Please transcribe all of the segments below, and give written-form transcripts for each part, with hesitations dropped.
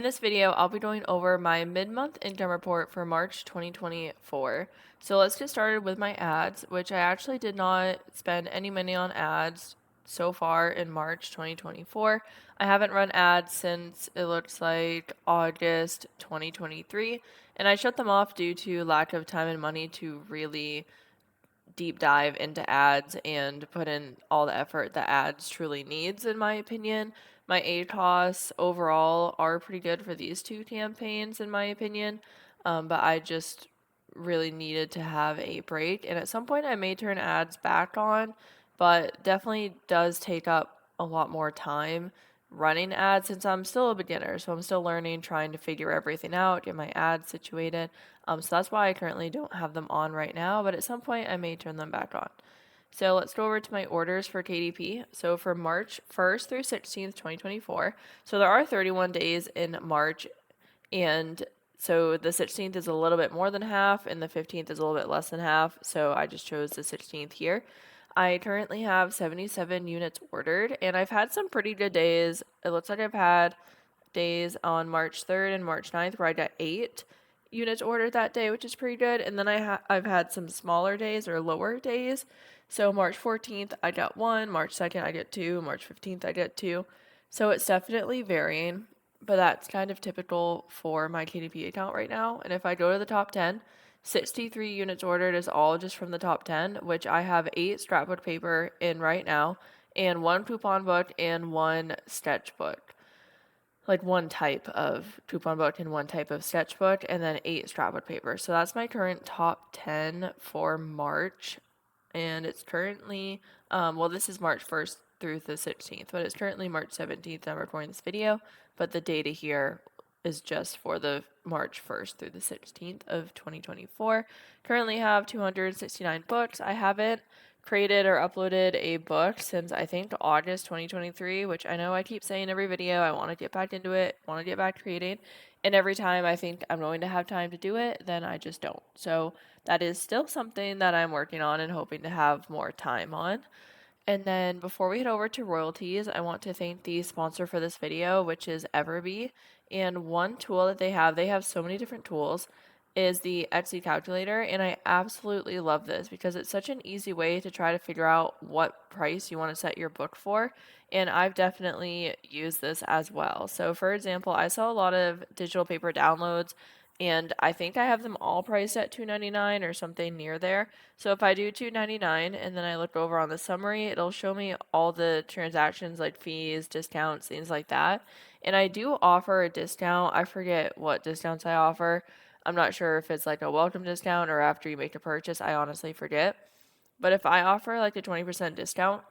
In this video, I'll be going over my mid-month income report for March 2024. So let's get started with my ads, which I actually did not spend any money on ads so far in March 2024. I haven't run ads since it looks like August 2023, and I shut them off due to lack of time and money to really deep dive into ads and put in all the effort that ads truly needs, in my opinion. My ACOS overall are pretty good for these two campaigns, in my opinion, but I just really needed to have a break. And at some point, I may turn ads back on, but definitely does take up a lot more time running ads since I'm still a beginner. So I'm still learning, trying to figure everything out, get my ads situated. So that's why I currently don't have them on right now, but at some point I may turn them back on. So let's go over to my orders for KDP. So for March 1st through 16th, 2024. So there are 31 days in March, and so the 16th is a little bit more than half, and the 15th is a little bit less than half. So I just chose the 16th here. I currently have 77 units ordered, and I've had some pretty good days. It looks like I've had days on March 3rd and March 9th where I got 8 units ordered that day, which is pretty good. And then I've had some smaller days or lower days. So March 14th I got 1, March 2nd I get 2, March 15th I get 2. So it's definitely varying, but that's kind of typical for my KDP account right now. And if I go to the top 10, 63 units ordered is all just from the top 10, which I have 8 scrapbook paper in right now, and 1 coupon book and 1 sketchbook, like 1 type of coupon book and 1 type of sketchbook, and then 8 scrapbook paper. So that's my current top 10 for March. And it's currently, well, this is March 1st through the 16th, but it's currently March 17th. I'm recording this video, but the data here is just for the March 1st through the 16th of 2024. Currently have 269 books. I haven't created or uploaded a book since I think August 2023, which I know I keep saying every video. I want to get back into it, want to get back creating, and every time I think I'm going to have time to do it, then I just don't. So that is still something that I'm working on and hoping to have more time on. And then before we head over to royalties, I want to thank the sponsor for this video, which is Everb. And one tool that they have so many different tools, is the Etsy calculator. And I absolutely love this because it's such an easy way to try to figure out what price you want to set your book for. And I've definitely used this as well. So for example, I saw a lot of digital paper downloads, and I think I have them all priced at $2.99 or something near there. So if I do $2.99 and then I look over on the summary, it'll show me all the transactions like fees, discounts, things like that. And I do offer a discount. I forget what discounts I offer. I'm not sure if it's like a welcome discount or after you make a purchase. I honestly forget. But if I offer like a 20% discount,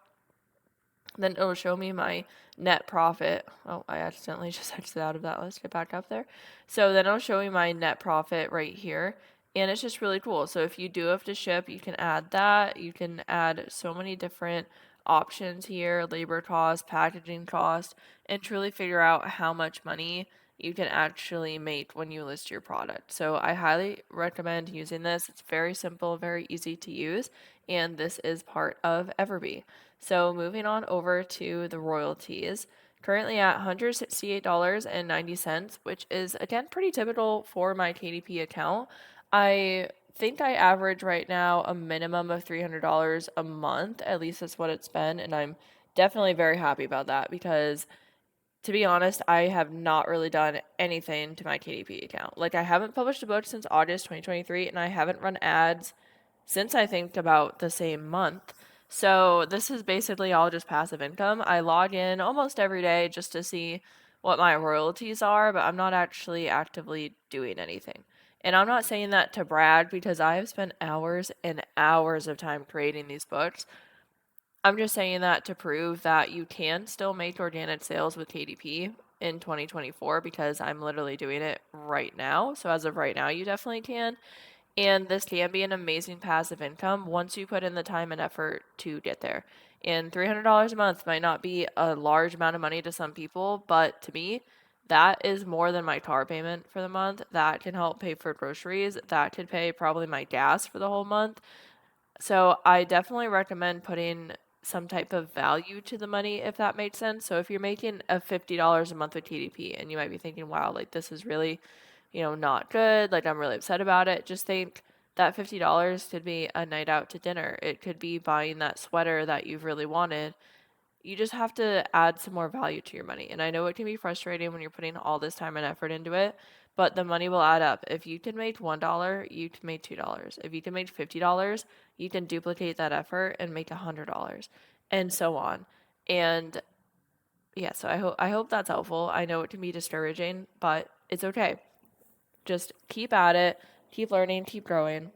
then it'll show me my net profit. Oh, I accidentally just exited out of that. Let's get back up there. So then it'll show me my net profit right here. And it's just really cool. So if you do have to ship, you can add that. You can add so many different options here, labor cost, packaging cost, and truly figure out how much money you can actually make when you list your product. So I highly recommend using this. It's very simple, very easy to use, and this is part of Everb. So moving on over to the royalties, currently at $168.90, which is again pretty typical for my KDP account. I think I average right now a minimum of $300 a month. At least that's what it's been, and I'm definitely very happy about that because, to be honest, I have not really done anything to my KDP account. Like, I haven't published a book since August 2023, and I haven't run ads since I think about the same month. So this is basically all just passive income. I log in almost every day just to see what my royalties are, but I'm not actually actively doing anything. And I'm not saying that to brag because I have spent hours and hours of time creating these books. I'm just saying that to prove that you can still make organic sales with KDP in 2024 because I'm literally doing it right now. So as of right now, you definitely can. And this can be an amazing passive income once you put in the time and effort to get there. And $300 a month might not be a large amount of money to some people, but to me, that is more than my car payment for the month. That can help pay for groceries. That could pay probably my gas for the whole month. So I definitely recommend putting some type of value to the money, if that makes sense. So if you're making a $50 a month with KDP and you might be thinking, wow, like this is really, not good. Like I'm really upset about it. Just think that $50 could be a night out to dinner. It could be buying that sweater that you've really wanted. You just have to add some more value to your money. And I know it can be frustrating when you're putting all this time and effort into it, but the money will add up. If you can make $1, you can make $2. If you can make $50, you can duplicate that effort and make $100, and so on. And yeah, so I hope that's helpful. I know it can be discouraging, but it's okay. Just keep at it, keep learning, keep growing,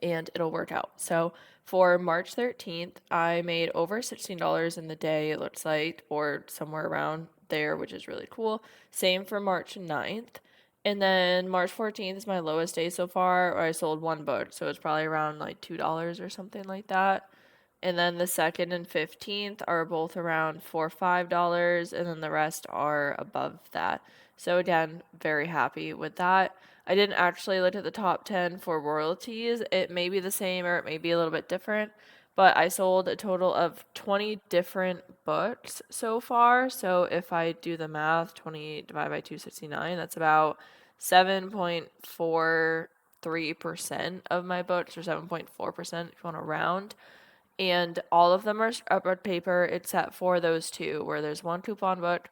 and it'll work out. So for March 13th, I made over $16 in the day, it looks like, or somewhere around there, which is really cool. Same for March 9th. And then March 14th is my lowest day so far, where I sold one book. So it's probably around like $2 or something like that. And then the 2nd and 15th are both around $4 or $5, and then the rest are above that. So again, very happy with that. I didn't actually look at the top 10 for royalties. It may be the same or it may be a little bit different, but I sold a total of 20 different books so far. So if I do the math, 20 divided by 269, that's about 7.43% of my books, or 7.4% if you want to round. And all of them are scrapbook paper except for those two, where there's one coupon book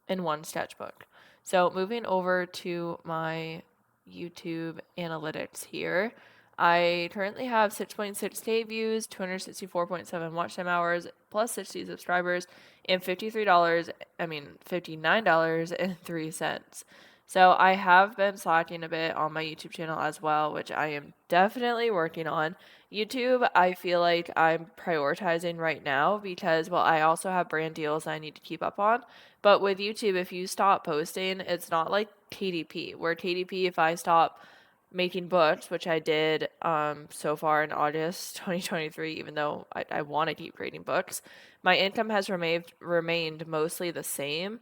and one sketchbook. So moving over to my YouTube analytics here, I currently have 6.6K views, 264.7 watch time hours, plus 60 subscribers, and $59.03. So I have been slacking a bit on my YouTube channel as well, which I am definitely working on. YouTube, I feel like I'm prioritizing right now because, well, I also have brand deals I need to keep up on. But with YouTube, if you stop posting, it's not like KDP, where KDP, if I stop making books, which I did so far in August 2023, even though I want to keep creating books, my income has remained mostly the same,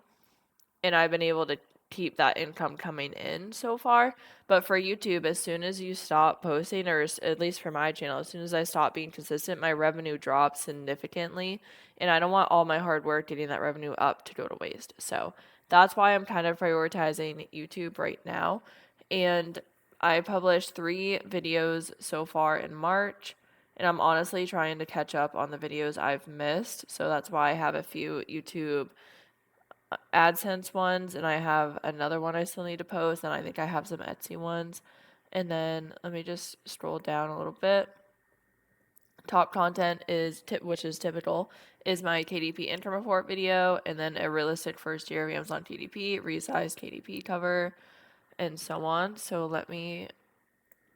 and I've been able to keep that income coming in so far. But for YouTube, as soon as you stop posting, or at least for my channel, as soon as I stop being consistent, my revenue drops significantly, and I don't want all my hard work getting that revenue up to go to waste. So that's why I'm kind of prioritizing YouTube right now. And I published 3 videos so far in March, and I'm honestly trying to catch up on the videos I've missed. So that's why I have a few YouTube AdSense ones, and I have another one I still need to post, and I think I have some Etsy ones. And then let me just scroll down a little bit. Top content is which is typical, is my KDP income report video, and then a realistic first year of Amazon KDP, resized KDP cover, and so on. So let me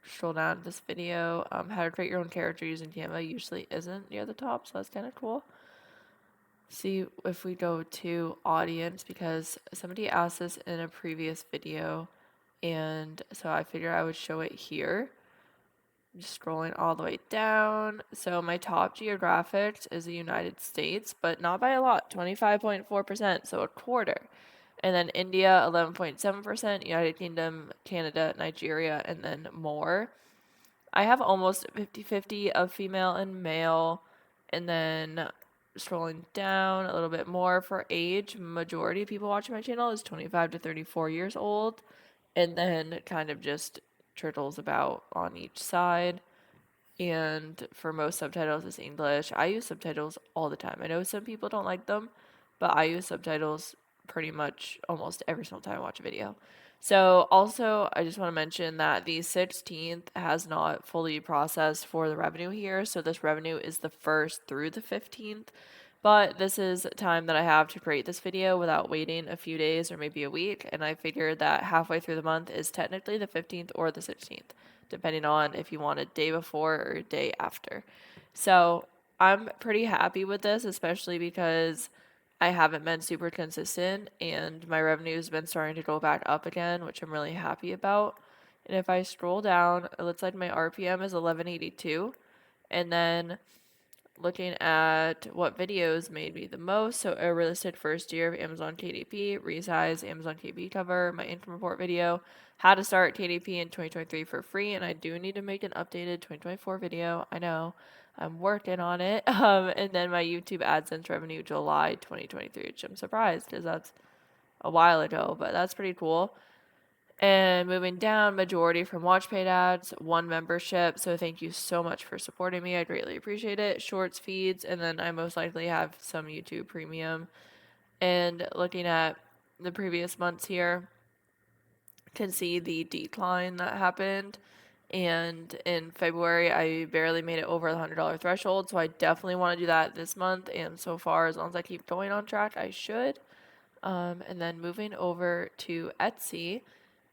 scroll down to this video. How to create your own character using Canva usually isn't near the top, so that's kind of cool. See if we go to audience, because somebody asked this in a previous video, and so I figured I would show it here. Just scrolling all the way down. So my top geographics is the United States, but not by a lot, 25.4%, so a quarter. And then India, 11.7%, United Kingdom, Canada, Nigeria, and then more. I have almost 50-50 of female and male. And then scrolling down a little bit more for age, majority of people watching my channel is 25 to 34 years old. And then kind of just turtles about on each side. And for most subtitles, it's English. I use subtitles all the time. I know some people don't like them, but I use subtitles pretty much almost every single time I watch a video. So also, I just want to mention that the 16th has not fully processed for the revenue here. So this revenue is the 1st through the 15th. But this is time that I have to create this video without waiting a few days or maybe a week. And I figured that halfway through the month is technically the 15th or the 16th, depending on if you want a day before or a day after. So I'm pretty happy with this, especially because I haven't been super consistent and my revenue has been starting to go back up again, which I'm really happy about. And if I scroll down, it looks like my RPM is 1182. And then looking at what videos made me the most. So a realistic first year of Amazon KDP, resize Amazon KDP cover, my income report video, how to start KDP in 2023 for free. And I do need to make an updated 2024 video. I know. I'm working on it. And then my YouTube AdSense revenue July 2023, which I'm surprised because that's a while ago, but that's pretty cool. And moving down, majority from watch paid ads, one membership. So thank you so much for supporting me. I greatly appreciate it. Shorts, feeds, and then I most likely have some YouTube premium. And looking at the previous months here, can see the decline that happened. And in February, I barely made it over the $100 threshold. So I definitely want to do that this month. And so far, as long as I keep going on track, I should. And then moving over to Etsy.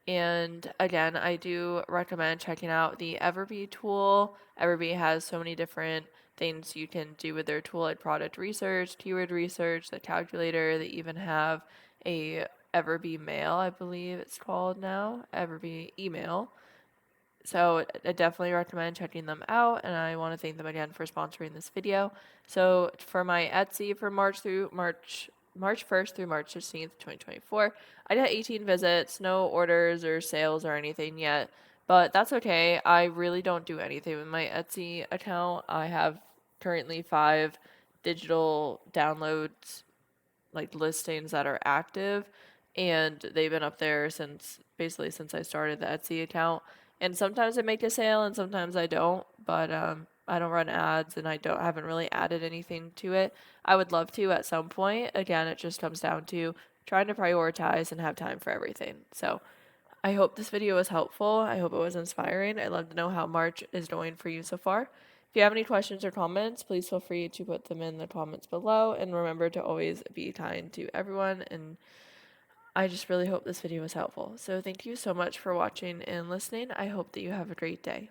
And again, I do recommend checking out the Everb tool. Everb has so many different things you can do with their tool, like product research, keyword research, the calculator. They even have a Everb mail, I believe it's called now, Everb email. So I definitely recommend checking them out, and I want to thank them again for sponsoring this video. So for my Etsy for March 1st through March 16th, 2024, I did 18 visits, no orders or sales or anything yet, but that's okay. I really don't do anything with my Etsy account. I have currently 5 digital downloads, like listings that are active, and they've been up there since I started the Etsy account. And sometimes I make a sale and sometimes I don't, but I don't run ads and haven't really added anything to it. I would love to at some point. Again, it just comes down to trying to prioritize and have time for everything. So I hope this video was helpful. I hope it was inspiring. I'd love to know how March is going for you so far. If you have any questions or comments, please feel free to put them in the comments below. And remember to always be kind to everyone. And I just really hope this video was helpful. So thank you so much for watching and listening. I hope that you have a great day.